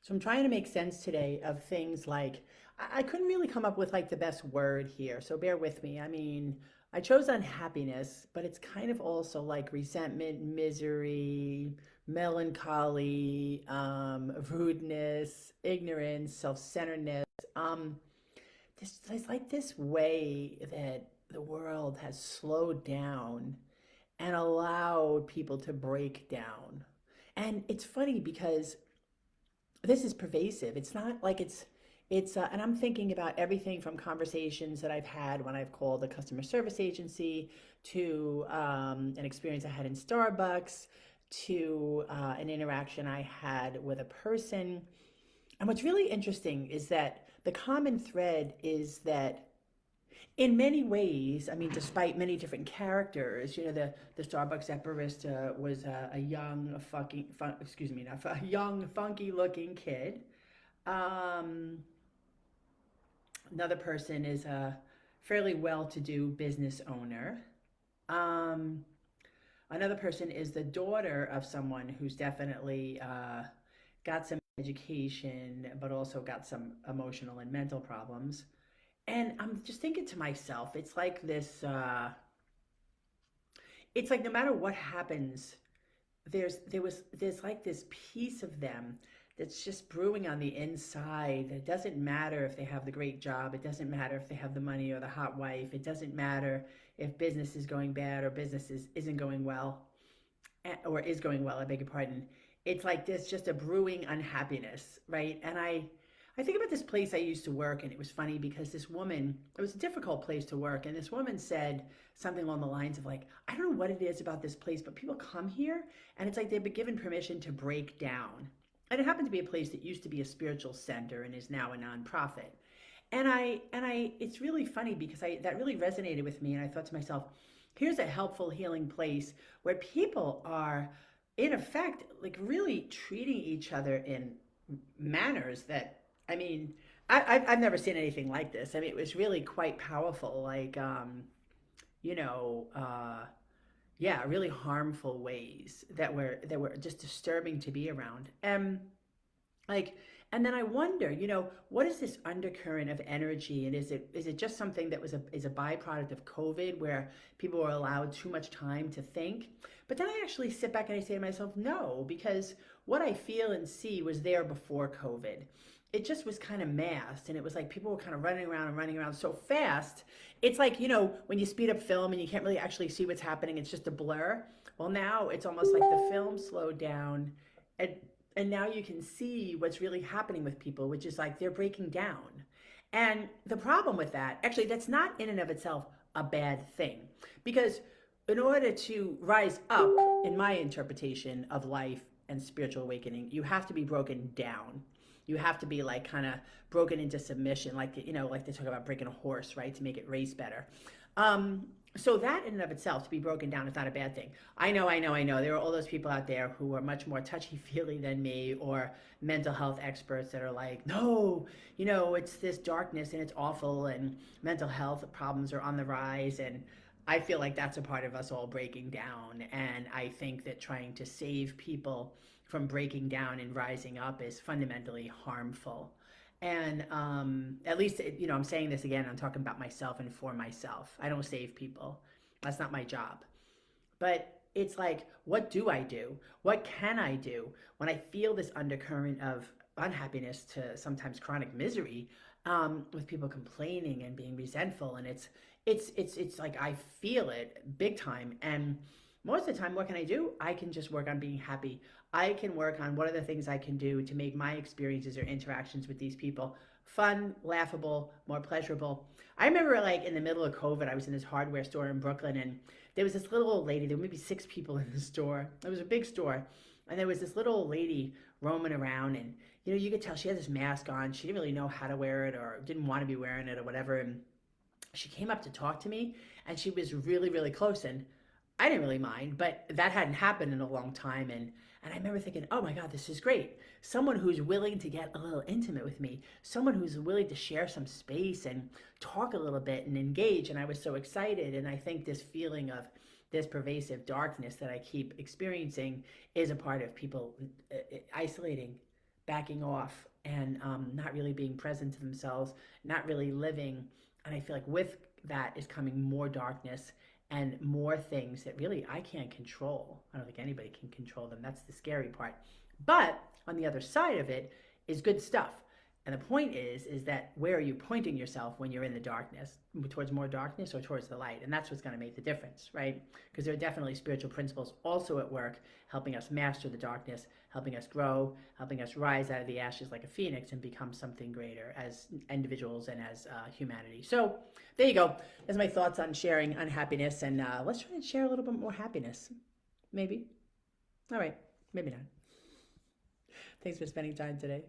So I'm trying to make sense today of things like I couldn't really come up with like the best word here. So bear with me. I mean, I chose unhappiness, but it's kind of also like resentment, misery, melancholy, rudeness, ignorance, self-centeredness. Um, there's like this way that the world has slowed down and allowed people to break down. And it's funny because this is pervasive. It's not like and I'm thinking about everything from conversations that I've had when I've called a customer service agency to an experience I had in Starbucks to an interaction I had with a person. And what's really interesting is that the common thread is that in many ways, I mean, despite many different characters, the Starbucks barista was a young, excuse me, not a young, funky looking kid. Um, Another person is a fairly well to do business owner. Um, Another person is the daughter of someone who's definitely got some education, but also got some emotional and mental problems. And I'm just thinking to myself, it's like no matter what happens, there's like this piece of them that's just brewing on the inside. It doesn't matter if they have the great job. It doesn't matter if they have the money or the hot wife. It doesn't matter if business is going bad or isn't going well or is going well. I beg your pardon. It's like there's just a brewing unhappiness, right? And I think about this place I used to work, and it was funny because this woman, it was a difficult place to work, and this woman said something along the lines of like, I don't know what it is about this place, but people come here, and it's like they've been given permission to break down. And it happened to be a place that used to be a spiritual center and is now a nonprofit. It's really funny because that really resonated with me, and I thought to myself, here's a helpful, healing place where people are, in effect, like really treating each other in manners that, I mean, I've never seen anything like this. I mean, it was really quite powerful. You know, uh, yeah, really harmful ways that were just disturbing to be around. Like, and then I wonder, what is this undercurrent of energy, and is it just something that is a byproduct of COVID, where people were allowed too much time to think? But then I actually sit back and I say to myself, no, because what I feel and see was there before COVID. It just was kind of masked, and it was like people were kind of running around so fast. It's like, when you speed up film and you can't really actually see what's happening, it's just a blur. Well, now it's almost like the film slowed down, and and now you can see what's really happening with people, which is like they're breaking down. And the problem with that, actually, that's not in and of itself a bad thing, because in order to rise up, in my interpretation of life and spiritual awakening, you have to be broken down. You have to be like kind of broken into submission, like like they talk about breaking a horse, right, to make it race better. Um, so that in and of itself, to be broken down, is not a bad thing. I know. There are all those people out there who are much more touchy-feely than me, or mental health experts that are like, no, it's this darkness and it's awful, and mental health problems are on the rise. And I feel like that's a part of us all breaking down. And I think that trying to save people from breaking down and rising up is fundamentally harmful. And at least, I'm saying this again, I'm talking about myself and for myself. I don't save people. That's not my job. But it's like, what do I do? What can I do when I feel this undercurrent of unhappiness to sometimes chronic misery, with people complaining and being resentful? And it's like I feel it big time. And most of the time, what can I do? I can just work on being happy. I can work on what are the things I can do to make my experiences or interactions with these people fun, laughable, more pleasurable. I remember, like, in the middle of COVID, I was in this hardware store in Brooklyn, and there was this little old lady. There were maybe six people in the store. It was a big store. And there was this little old lady roaming around, and you could tell she had this mask on. She didn't really know how to wear it, or didn't want to be wearing it, or whatever. And she came up to talk to me, and she was really, really close. And I didn't really mind, but that hadn't happened in a long time. And I remember thinking, oh my God, this is great. Someone who's willing to get a little intimate with me, someone who's willing to share some space and talk a little bit and engage. And I was so excited. And I think this feeling of this pervasive darkness that I keep experiencing is a part of people isolating, backing off and not really being present to themselves, not really living. And I feel like with that is coming more darkness and more things that really I can't control. I don't think anybody can control them. That's the scary part. But on the other side of it is good stuff. And the point is that where are you pointing yourself when you're in the darkness? Towards more darkness or towards the light? And that's what's going to make the difference, right? Because there are definitely spiritual principles also at work, helping us master the darkness, helping us grow, helping us rise out of the ashes like a phoenix and become something greater as individuals and as humanity. So there you go. That's my thoughts on sharing unhappiness. And let's try and share a little bit more happiness. Maybe. All right. Maybe not. Thanks for spending time today.